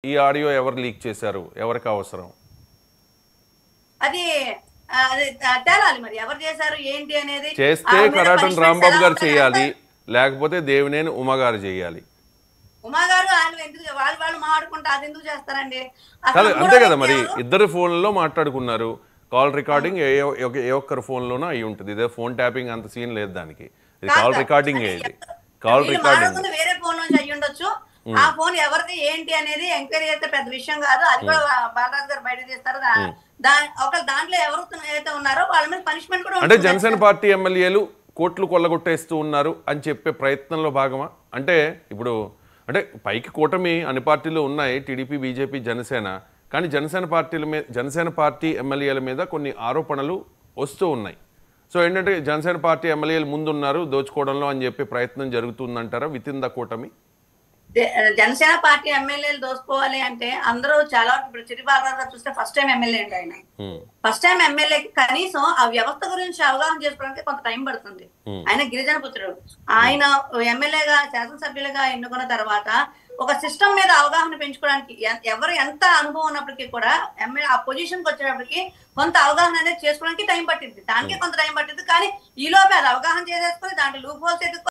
ఈ ఆడియో ఎవరు లీక్ చేశారు? ఎవరికి అవసరం? అది అది తేలాలి మరి ఎవరు చేశారు ఏంటి అనేది. చేస్తే కరాటం రాంబాబు గారు చేయాలి, లేకపోతే దేవినేని ఉమా గారు చేయాలి. ఉమా గారు వాళ్ళు ఎందుకు వాళ్ళు మాట్లాడుకుంటే అది ఎందుకు చేస్తారండి? కాదు, అంతే కదా మరి. ఇద్దరు ఫోన్లలో మాట్లాడుకున్నారు. కాల్ రికార్డింగ్ ఏ ఒక్కరి ఫోన్లోనూ అయి ఉంటుంది. ఇదే ఫోన్ ట్యాపింగ్ అంత సీన్ లేదు దానికి. ఇది కాల్ రికార్డింగ్. ఇది కాల్ రికార్డింగ్ వేరే ఫోన్ నుంచి అయ్యి ఉండొచ్చు. ఆ ఫోన్ ఎవరిది ఏంటి అనేది ఎంక్వైరీ చేస్తే పెద్ద విషయం కాదు. అది కూడా బాలరాజు గారు బయట చేస్తారు. దాంట్లో ఎవరు అయితే ఉన్నారో వాళ్ళ మీద పనిష్మెంట్ కూడా అంటే జనసేన పార్టీ ఎమ్మెల్యేలు కోట్లు కొల్లగొట్టేస్తూ ఉన్నారు అని చెప్పే ప్రయత్నంలో భాగమా? అంటే ఇప్పుడు అంటే పైకి కూటమి అన్ని పార్టీలు ఉన్నాయి, టీడీపీ, బీజేపీ, జనసేన. కానీ జనసేన పార్టీ ఎమ్మెల్యేల మీద కొన్ని ఆరోపణలు వస్తూ ఉన్నాయి. సో ఏంటంటే జనసేన పార్టీ ఎమ్మెల్యేలు ముందున్నారు దోచుకోవడంలో అని చెప్పి ప్రయత్నం జరుగుతుందంటారా విత్ ఇన్ ద కూటమి? జనసేన పార్టీ ఎమ్మెల్యేలు దోసుకోవాలి అంటే అందరూ చాలా ఇప్పుడు చిరి బాలరాజు గారు చూస్తే ఫస్ట్ టైం ఎమ్మెల్యే అండి. ఆయన ఫస్ట్ టైం ఎమ్మెల్యేకి కనీసం ఆ వ్యవస్థ గురించి అవగాహన చేసుకోవడానికి కొంత టైం పడుతుంది. ఆయన గిరిజన పుత్రుడు. ఆయన ఎమ్మెల్యేగా శాసనసభ్యులుగా ఎన్నుకున్న తర్వాత ఒక సిస్టమ్ మీద అవగాహన పెంచుకోవడానికి ఎవరు ఎంత అనుభవం ఉన్నప్పటికీ కూడా ఆ పొజిషన్ కి వచ్చేటప్పటికి కొంత అవగాహన అనేది చేసుకోవడానికి టైం పట్టింది. దానికి కొంత టైం పట్టింది. కానీ ఈ లోపే అది అవగాహన చేసేసుకుని దాంట్లో లూప్ హోల్స్